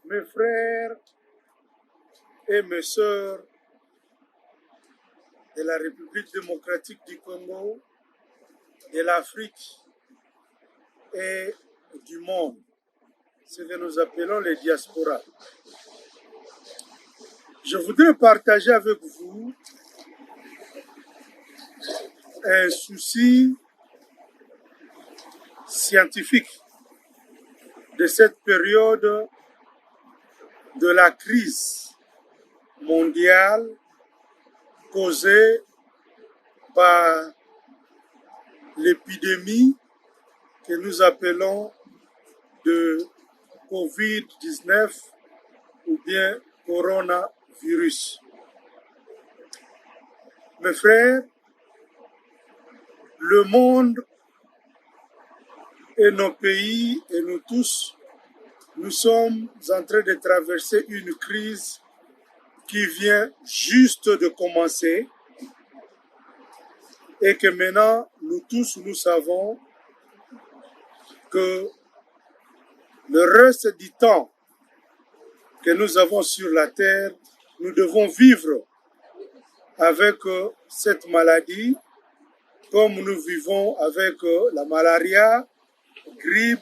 Mes frères et mes sœurs de la République démocratique du Congo, de l'Afrique et du monde, ce que nous appelons les diasporas. Je voudrais partager avec vous un souci scientifique de cette période de la crise mondiale causée par l'épidémie que nous appelons de COVID-19 ou bien coronavirus. Mes frères, le monde et nos pays et nous tous, nous sommes en train de traverser une crise qui vient juste de commencer et que maintenant, nous tous, nous savons que le reste du temps que nous avons sur la terre, nous devons vivre avec cette maladie comme nous vivons avec la malaria, grippe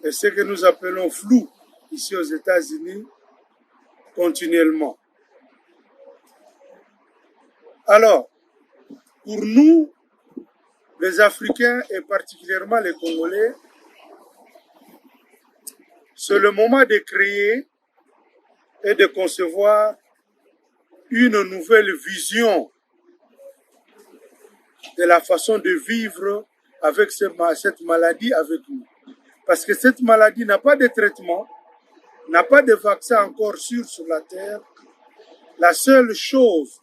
et ce que nous appelons flou ici aux États-Unis continuellement. Alors, pour nous, les Africains et particulièrement les Congolais, c'est le moment de créer et de concevoir une nouvelle vision de la façon de vivre avec cette maladie avec nous. Parce que cette maladie n'a pas de traitement, n'a pas de vaccin encore sûr sur la terre. La seule chose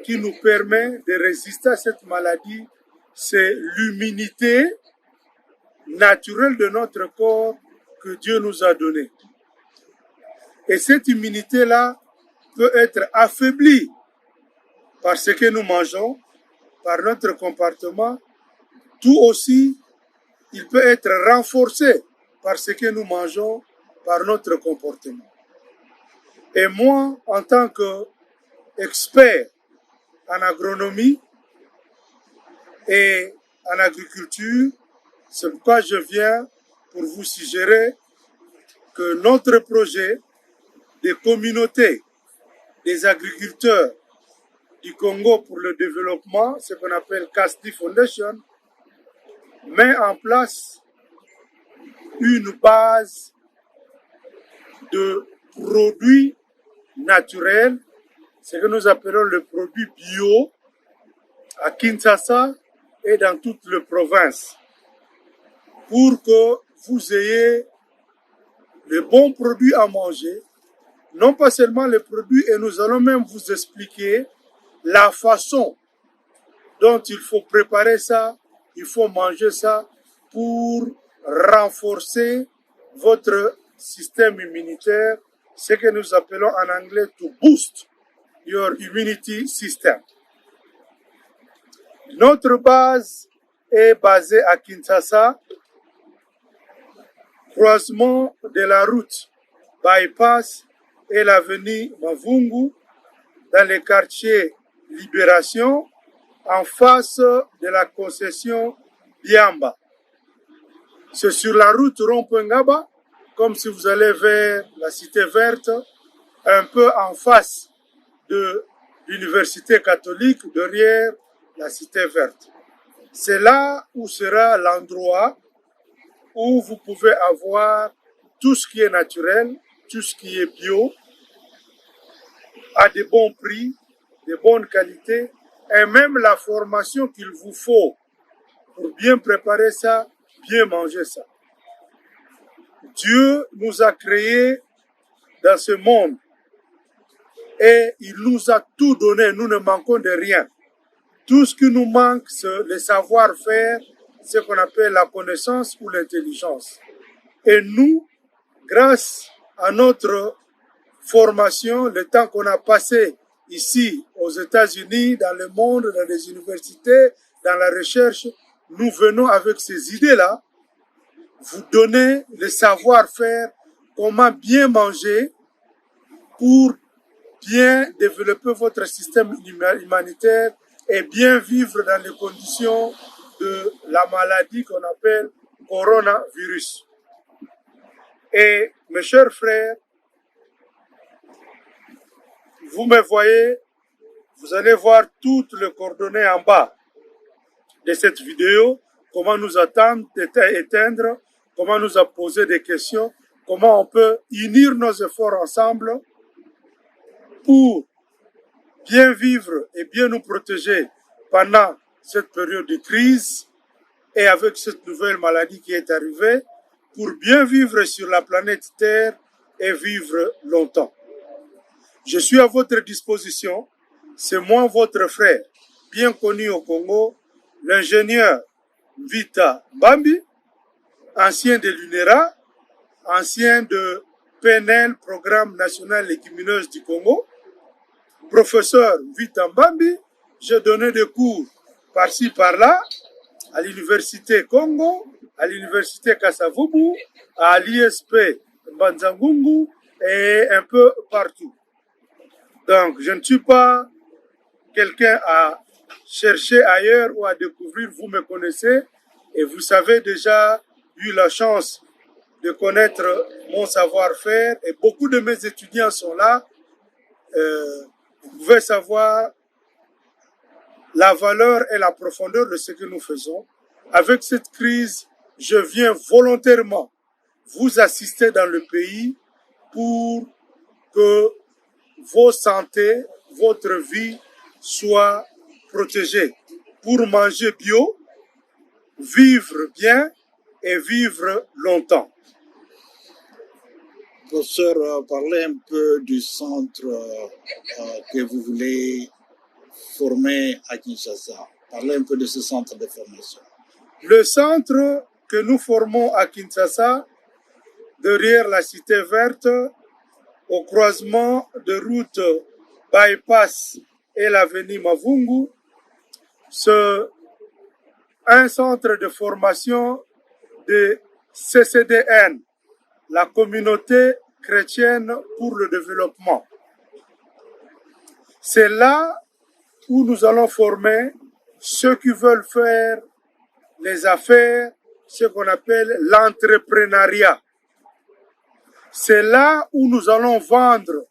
qui nous permet de résister à cette maladie, c'est l'immunité naturelle de notre corps que Dieu nous a donnée. Et cette immunité-là peut être affaiblie par ce que nous mangeons, par notre comportement. Tout aussi, il peut être renforcé par ce que nous mangeons, par notre comportement. Et moi, en tant qu'expert en agronomie et en agriculture, c'est pourquoi je viens pour vous suggérer que notre projet de communauté des agriculteurs du Congo pour le développement, ce qu'on appelle CASDI Foundation, met en place une base de produits naturels, ce que nous appelons le produit bio, à Kinshasa et dans toute la province, pour que vous ayez les bons produits à manger, non pas seulement les produits, et nous allons même vous expliquer la façon dont il faut préparer ça, il faut manger ça pour renforcer votre système immunitaire, ce que nous appelons en anglais to boost your immunity system. Notre base est basée à Kinshasa, croisement de la route Bypass et l'avenue Mavungu, dans le quartier Libération, en face de la concession Biamba. C'est sur la route Rompengaba, comme si vous allez vers la Cité Verte, un peu en face de l'Université catholique, derrière la Cité Verte. C'est là où sera l'endroit où vous pouvez avoir tout ce qui est naturel, tout ce qui est bio, à de bons prix, de bonne qualité, et même la formation qu'il vous faut pour bien préparer ça, bien manger ça. Dieu nous a créés dans ce monde et il nous a tout donné, nous ne manquons de rien. Tout ce qui nous manque, c'est le savoir-faire, ce qu'on appelle la connaissance ou l'intelligence. Et nous, grâce à notre formation, le temps qu'on a passé ici aux États-Unis, dans le monde, dans les universités, dans la recherche, nous venons avec ces idées-là, vous donner le savoir-faire comment bien manger pour bien développer votre système humanitaire et bien vivre dans les conditions de la maladie qu'on appelle coronavirus. Et mes chers frères, vous me voyez, vous allez voir toutes les coordonnées en bas de cette vidéo, comment nous attendre, éteindre, comment nous poser des questions, comment on peut unir nos efforts ensemble pour bien vivre et bien nous protéger pendant cette période de crise et avec cette nouvelle maladie qui est arrivée, pour bien vivre sur la planète Terre et vivre longtemps. Je suis à votre disposition. C'est moi, votre frère, bien connu au Congo, l'ingénieur Vita Bambi, ancien de l'UNERA, ancien de PNL, Programme National Légumineuse du Congo, professeur Vita Bambi. J'ai donné des cours par-ci, par-là, à l'Université Congo, à l'Université Kasavubu, à l'ISP Mbanzangungu et un peu partout. Donc, je ne suis pas quelqu'un à chercher ailleurs ou à découvrir. Vous me connaissez et vous avez déjà eu la chance de connaître mon savoir-faire et beaucoup de mes étudiants sont là. Vous pouvez savoir la valeur et la profondeur de ce que nous faisons. Avec cette crise, je viens volontairement vous assister dans le pays pour que vos santé, votre vie soit protégée. Pour manger bio, vivre bien et vivre longtemps. Professeur, parlez un peu du centre que vous voulez former à Kinshasa. Parlez un peu de ce centre de formation. Le centre que nous formons à Kinshasa, derrière la Cité Verte, au croisement de route Bypass et l'avenue Mavungu, c'est un centre de formation de CCDN, la communauté chrétienne pour le développement. C'est là où nous allons former ceux qui veulent faire les affaires, ce qu'on appelle l'entrepreneuriat. C'est là où nous allons vendre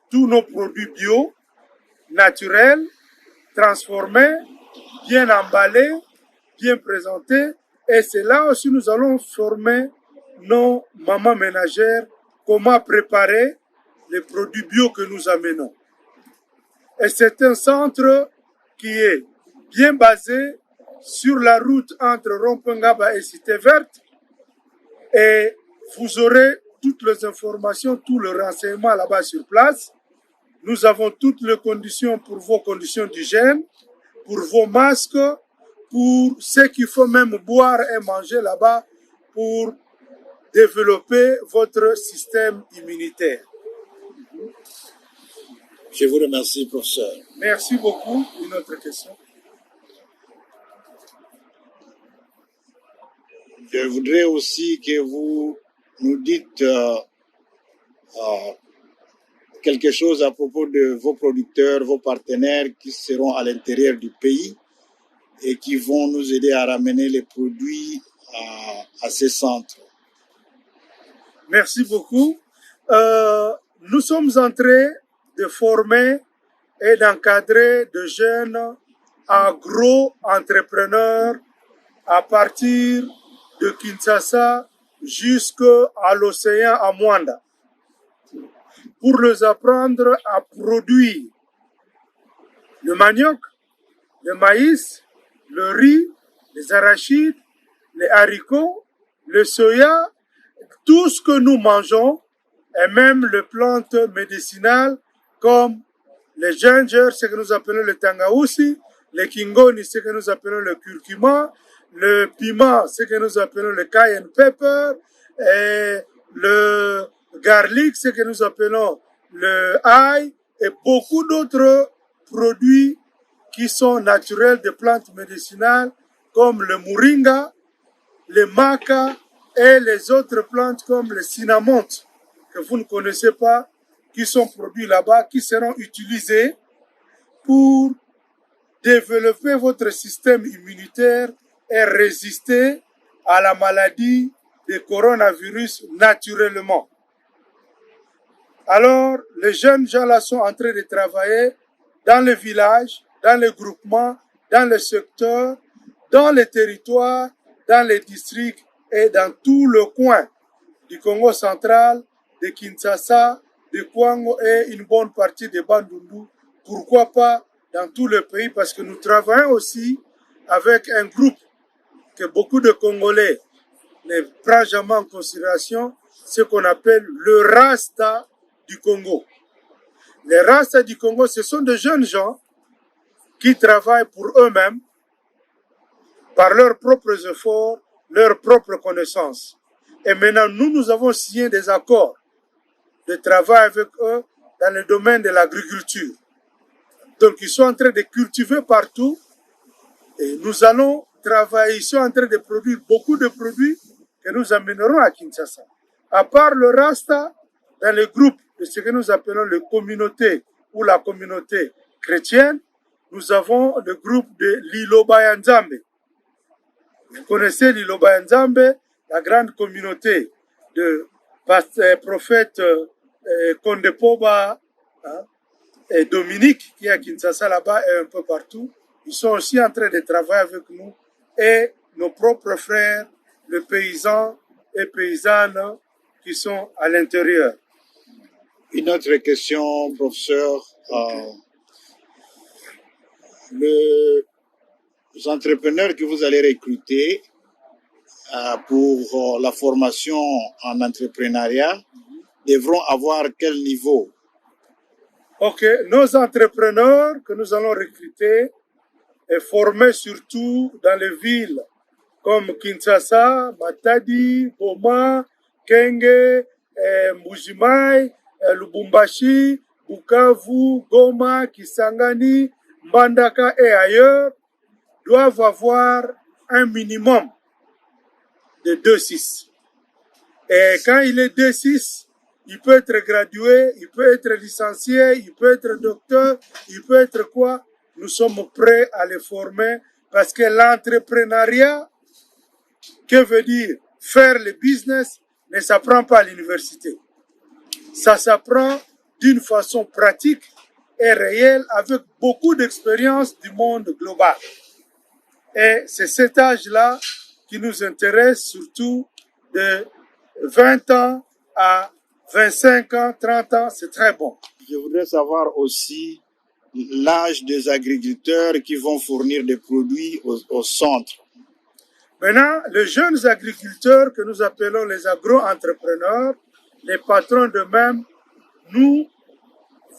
tous nos produits bio, naturels, transformés, bien emballés, bien présentés. Et c'est là aussi où nous allons former nos mamans ménagères comment préparer les produits bio que nous amenons. Et c'est un centre qui est bien basé sur la route entre Rompengaba et Cité Verte. Et vous aurez toutes les informations, tout le renseignement là-bas sur place. Nous avons toutes les conditions pour vos conditions d'hygiène, pour vos masques, pour ce qu'il faut même boire et manger là-bas pour développer votre système immunitaire. Je vous remercie, professeur. Merci beaucoup. Une autre question? Je voudrais aussi que vous nous dites quelque chose à propos de vos producteurs, vos partenaires qui seront à l'intérieur du pays et qui vont nous aider à ramener les produits à ces centres. Merci beaucoup. Nous sommes en train de former et d'encadrer de jeunes agro-entrepreneurs à partir de Kinshasa jusqu'à l'océan à Mwanda, pour les apprendre à produire le manioc, le maïs, le riz, les arachides, les haricots, le soya, tout ce que nous mangeons, et même les plantes médicinales comme le ginger, ce que nous appelons le tangaousi, le kingoni, ce que nous appelons le curcuma, le piment, ce que nous appelons le cayenne pepper, et le garlic, ce que nous appelons le ail, et beaucoup d'autres produits qui sont naturels de plantes médicinales comme le moringa, le maca et les autres plantes comme le cinnamon. que vous ne connaissez pas, qui sont produits là-bas, qui seront utilisés pour développer votre système immunitaire et résister à la maladie du coronavirus naturellement. Alors, les jeunes gens là sont en train de travailler dans les villages, dans les groupements, dans les secteurs, dans les territoires, dans les districts et dans tout le coin du Congo central, de Kinshasa, de Kwango et une bonne partie de Bandundu. Pourquoi pas dans tout le pays, parce que nous travaillons aussi avec un groupe que beaucoup de Congolais ne prennent jamais en considération, ce qu'on appelle le Rasta du Congo. Les Rasta du Congo, ce sont des jeunes gens qui travaillent pour eux-mêmes, par leurs propres efforts, leurs propres connaissances. Et maintenant, nous avons signé des accords de travail avec eux dans le domaine de l'agriculture. Donc, ils sont en train de cultiver partout et nous allons travailler. Ils sont en train de produire beaucoup de produits que nous amènerons à Kinshasa. À part le Rasta, dans le groupe de ce que nous appelons les communautés ou la communauté chrétienne, nous avons le groupe de Liloba Nzambe. Vous connaissez Liloba Nzambe, la grande communauté de prophètes Kondepoba, hein, et Dominique, qui est à Kinshasa là-bas et un peu partout. Ils sont aussi en train de travailler avec nous et nos propres frères, les paysans et paysannes qui sont à l'intérieur. Une autre question, professeur. Les entrepreneurs que vous allez recruter pour la formation en entrepreneuriat devront avoir quel niveau? Ok, nos entrepreneurs que nous allons recruter et former surtout dans les villes comme Kinshasa, Matadi, Goma, Kenge, Mbujimai, Lubumbashi, Bukavu, Goma, Kisangani, Mbandaka et ailleurs, doivent avoir un minimum de 2,6. Et quand il est 2,6, il peut être gradué, il peut être licencié, il peut être docteur, il peut être quoi. Nous sommes prêts à les former parce que l'entrepreneuriat, que veut dire faire le business, ne s'apprend pas à l'université. Ça s'apprend d'une façon pratique et réelle avec beaucoup d'expérience du monde global. Et c'est cet âge-là qui nous intéresse surtout de 20 ans à 25 ans, 30 ans, c'est très bon. Je voudrais savoir aussi l'âge des agriculteurs qui vont fournir des produits au centre. Maintenant, les jeunes agriculteurs que nous appelons les agro-entrepreneurs, les patrons d'eux-mêmes, nous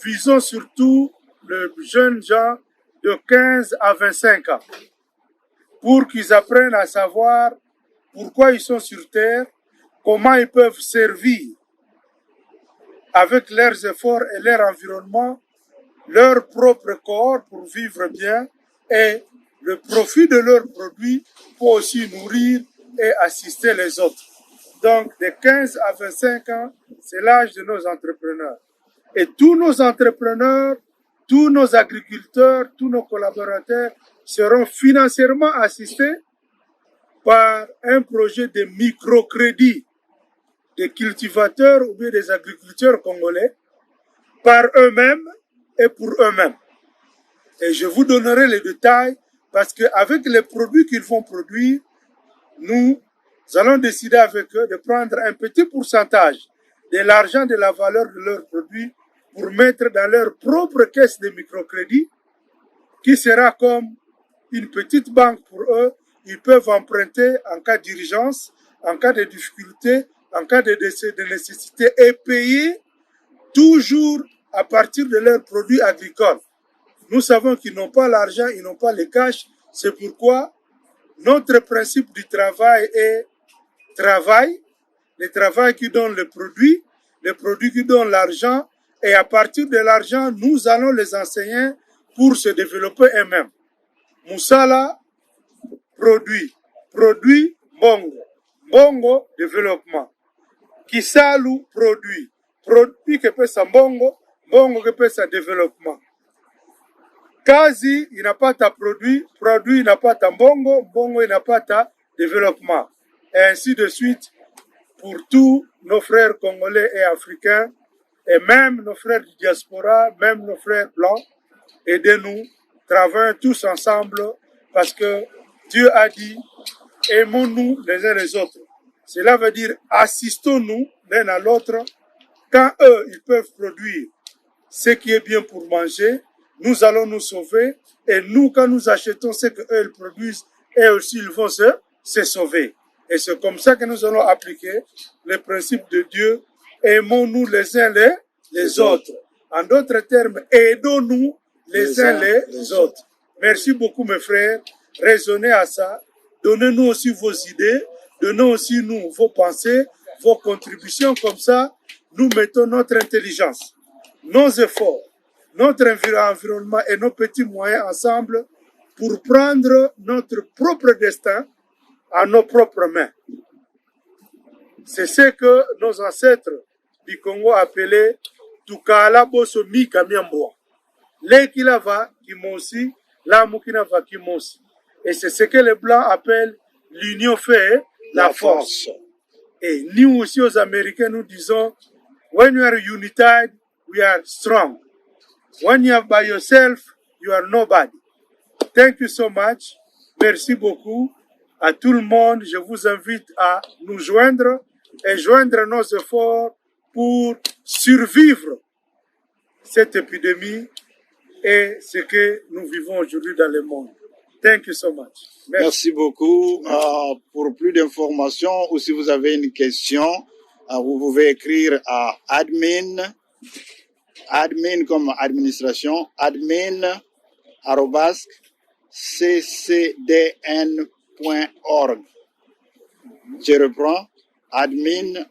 visons surtout les jeunes gens de 15 à 25 ans pour qu'ils apprennent à savoir pourquoi ils sont sur Terre, comment ils peuvent servir avec leurs efforts et leur environnement, leur propre corps pour vivre bien et le profit de leurs produits pour aussi nourrir et assister les autres. Donc, de 15 à 25 ans, c'est l'âge de nos entrepreneurs. Et tous nos entrepreneurs, tous nos agriculteurs, tous nos collaborateurs seront financièrement assistés par un projet de microcrédit des cultivateurs ou bien des agriculteurs congolais par eux-mêmes et pour eux-mêmes. Et je vous donnerai les détails parce qu'avec les produits qu'ils vont produire, nous allons décider avec eux de prendre un petit pourcentage de l'argent de la valeur de leurs produits pour mettre dans leur propre caisse de microcrédit qui sera comme une petite banque pour eux. Ils peuvent emprunter en cas d'urgence, en cas de difficulté, en cas de nécessité et payer toujours à partir de leurs produits agricoles. Nous savons qu'ils n'ont pas l'argent, ils n'ont pas le cash. C'est pourquoi notre principe du travail est travail, le travail qui donne le produit qui donne l'argent, et à partir de l'argent, nous allons les enseigner pour se développer eux-mêmes. Moussala, produit, Bongo, développement. Kisalu, produit, produit que pesa mbongo, mbongo que pesa développement. Kazi inapata produit, produit inapata mbongo, mbongo inapata développement. Et ainsi de suite pour tous nos frères congolais et africains, et même nos frères du diaspora, même nos frères blancs. Aidez-nous, travaillons tous ensemble, parce que Dieu a dit, aimons-nous les uns les autres. Cela veut dire, assistons-nous l'un à l'autre. Quand eux, ils peuvent produire ce qui est bien pour manger, nous allons nous sauver. Et nous, quand nous achetons ce qu'eux, ils produisent, eux aussi, ils vont se sauver. Et c'est comme ça que nous allons appliquer le principe de Dieu. Aimons-nous les uns les autres. En d'autres termes, aidons-nous les uns les autres. Merci beaucoup, mes frères. Raisonnez à ça. Donnez-nous aussi vos idées. Donnez aussi nous vos pensées, vos contributions. Comme ça, nous mettons notre intelligence, nos efforts, notre environnement et nos petits moyens ensemble pour prendre notre propre destin à nos propres mains. C'est ce que nos ancêtres du Congo appelaient Tukala Boso Mika Miamboa. L'Ekila va Kimosi, l'Amukina va Kimosi. Et c'est ce que les Blancs appellent l'union fait la force. Et nous aussi aux Américains, nous disons, when you are united, we are strong. When you are by yourself, you are nobody. Thank you so much. Merci beaucoup à tout le monde. Je vous invite à nous joindre et joindre nos efforts pour survivre cette épidémie et ce que nous vivons aujourd'hui dans le monde. Thank you so much. Merci beaucoup. Pour plus d'informations ou si vous avez une question, vous pouvez écrire à admin comme administration, @ccdn.org. Je reprends, admin@ccdn.org.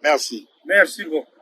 Merci. Merci beaucoup.